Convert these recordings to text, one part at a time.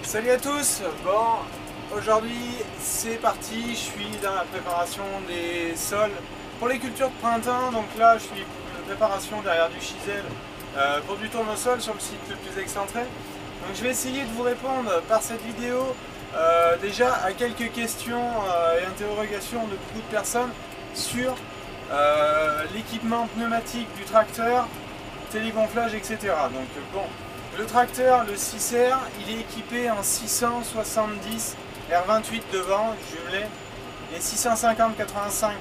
Salut à tous. Bon, aujourd'hui c'est parti, je suis dans la préparation des sols pour les cultures de printemps. Donc là je suis en préparation derrière du chisel pour du tournesol sur le site le plus excentré. Donc je vais essayer de vous répondre par cette vidéo déjà à quelques questions et interrogations de beaucoup de personnes sur l'équipement pneumatique du tracteur, télégonflage, etc. Donc bon, le tracteur, le 6R, il est équipé en 670 R28 devant, jumelé, et 650-85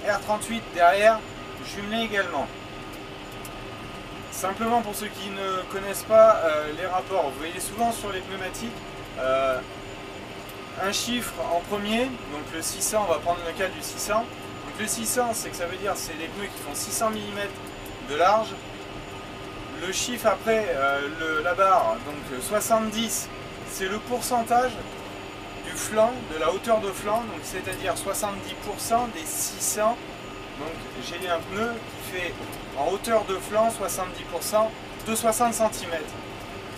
R38 derrière, jumelé également. Simplement pour ceux qui ne connaissent pas les rapports, vous voyez souvent sur les pneumatiques un chiffre en premier, donc le 600, on va prendre le cas du 600. Donc le 600, c'est que ça veut dire c'est les pneus qui font 600 mm de large. Le chiffre après la barre, donc 70, c'est le pourcentage du flanc, de la hauteur de flanc, donc c'est-à-dire 70% des 600. Donc j'ai un pneu qui fait en hauteur de flanc 70% de 60 cm.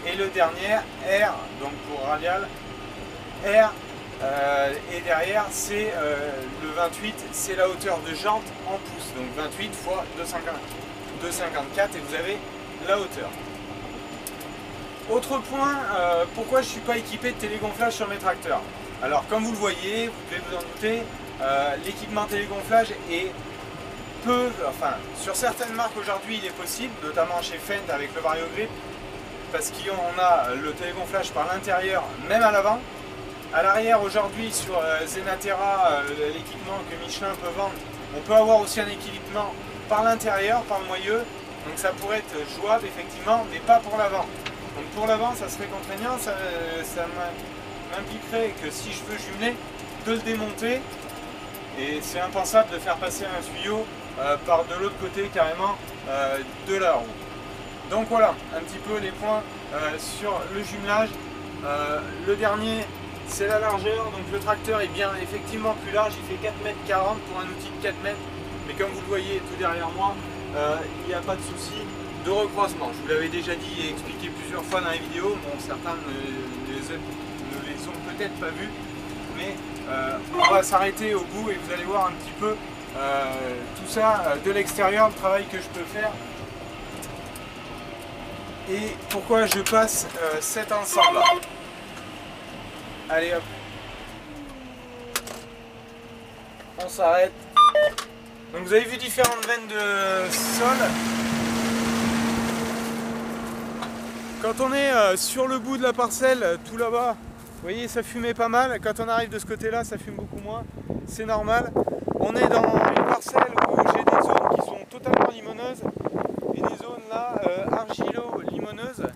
Et le dernier, R, donc pour radial, R, et derrière c'est le 28, c'est la hauteur de jante en pouces, donc 28 fois 254 et vous avez la hauteur. Autre point, pourquoi je ne suis pas équipé de télégonflage sur mes tracteurs? Alors comme vous le voyez, vous pouvez vous en douter, l'équipement télégonflage est enfin sur certaines marques aujourd'hui il est possible, notamment chez Fendt avec le VarioGrip, parce qu'on a le télégonflage par l'intérieur, même à l'avant. À l'arrière aujourd'hui sur Zenaterra, l'équipement que Michelin peut vendre, on peut avoir aussi un équipement par l'intérieur, par le moyeu. Donc ça pourrait être jouable effectivement, mais pas pour l'avant. Donc pour l'avant ça serait contraignant, ça m'impliquerait que si je veux jumeler, de le démonter. Et c'est impensable de faire passer un tuyau par de l'autre côté carrément de la roue. Donc voilà, un petit peu les points sur le jumelage. Le dernier, c'est la largeur. Donc le tracteur est bien effectivement plus large, il fait 4,40 m pour un outil de 4 m. Mais comme vous le voyez tout derrière moi, il n'y a pas de souci de recroisement. Je vous l'avais déjà dit et expliqué plusieurs fois dans les vidéos. Bon, certains ne les ont peut-être pas vus, mais on va s'arrêter au bout et vous allez voir un petit peu tout ça de l'extérieur, le travail que je peux faire et pourquoi je passe cet ensemble là. Allez hop, on s'arrête. Donc vous avez vu différentes veines de sol. Quand on est sur le bout de la parcelle, tout là-bas, vous voyez ça fumait pas mal. Quand on arrive de ce côté-là, ça fume beaucoup moins. C'est normal. On est dans une parcelle où j'ai des zones qui sont totalement limoneuses et des zones là argilo-limoneuses.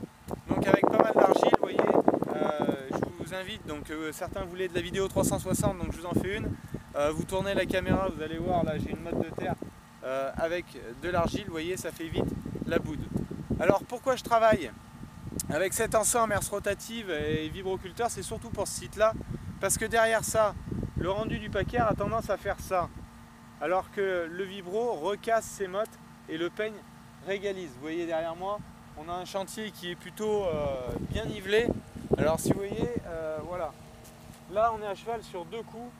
Donc avec pas mal d'argile, vous voyez. Je vous invite, donc certains voulaient de la vidéo 360, donc je vous en fais une. Vous tournez la caméra, vous allez voir, là j'ai une motte de terre avec de l'argile, vous voyez, ça fait vite la boude. Alors pourquoi je travaille avec cet ensemble herse rotative et vibroculteur? C'est surtout pour ce site là, parce que derrière ça, le rendu du paquet a tendance à faire ça, alors que le vibro recasse ses mottes et le peigne régalise. Vous voyez derrière moi, on a un chantier qui est plutôt bien nivelé. Alors si vous voyez, voilà, là on est à cheval sur deux coups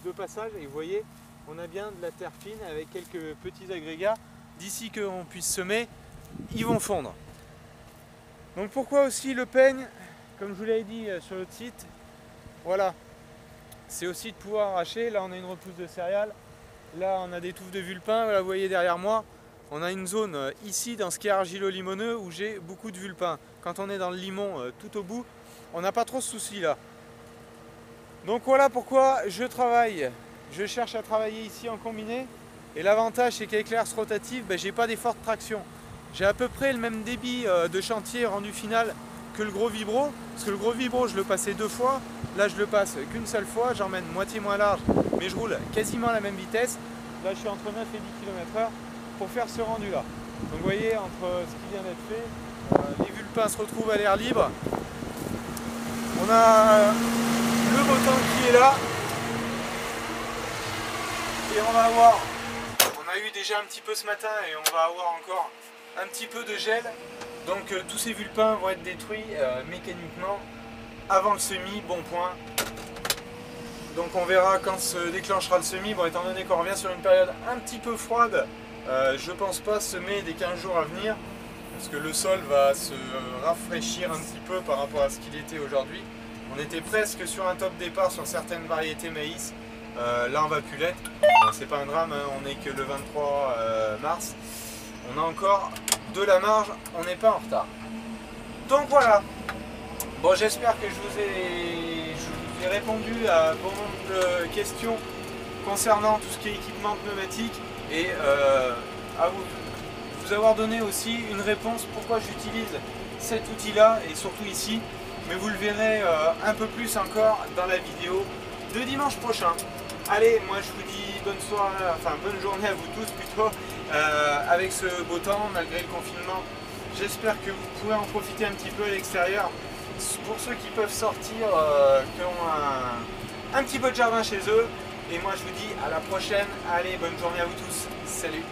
de passage et vous voyez on a bien de la terre fine avec quelques petits agrégats. D'ici qu'on puisse semer, ils vont fondre. Donc pourquoi aussi le peigne, comme je vous l'avais dit sur l'autre site, voilà, c'est aussi de pouvoir arracher. Là on a une repousse de céréales, là on a des touffes de vulpin, voilà, vous voyez derrière moi on a une zone ici dans ce qui est argilo-limoneux où j'ai beaucoup de vulpin. Quand on est dans le limon tout au bout, on n'a pas trop ce souci là. Donc voilà pourquoi je travaille. Je cherche à travailler ici en combiné. Et l'avantage c'est qu'avec l'herse rotative, j'ai pas d'effort de traction. J'ai à peu près le même débit de chantier rendu final que le gros vibro. Parce que le gros vibro je le passais deux fois. Là je le passe qu'une seule fois. J'emmène moitié moins large. Mais je roule quasiment à la même vitesse. Là je suis entre 9 et 10 km/h pour faire ce rendu là. Donc vous voyez entre ce qui vient d'être fait, les vulpins se retrouvent à l'air libre. On a le beau temps qui est là et on va avoir, on a eu déjà un petit peu ce matin et on va avoir encore un petit peu de gel, Donc tous ces vulpins vont être détruits mécaniquement avant le semis, bon point. Donc on verra quand se déclenchera le semis. Bon, étant donné qu'on revient sur une période un petit peu froide, je pense pas semer des 15 jours à venir, parce que le sol va se rafraîchir un petit peu par rapport à ce qu'il était aujourd'hui. On était presque sur un top départ sur certaines variétés maïs. Là on va plus l'être. C'est pas un drame, hein, on n'est que le 23 mars. On a encore de la marge, on n'est pas en retard. Donc voilà. Bon, j'espère que je vous ai répondu à bon nombre de questions concernant tout ce qui est équipement pneumatique et à vous avoir donné aussi une réponse pourquoi j'utilise cet outil là et surtout ici, mais vous le verrez un peu plus encore dans la vidéo de dimanche prochain. Allez, moi je vous dis bonne soirée, enfin bonne journée à vous tous plutôt, avec ce beau temps malgré le confinement. J'espère que vous pourrez en profiter un petit peu à l'extérieur. Pour ceux qui peuvent sortir, qui ont un petit peu de jardin chez eux. Et moi je vous dis à la prochaine. Allez, bonne journée à vous tous. Salut.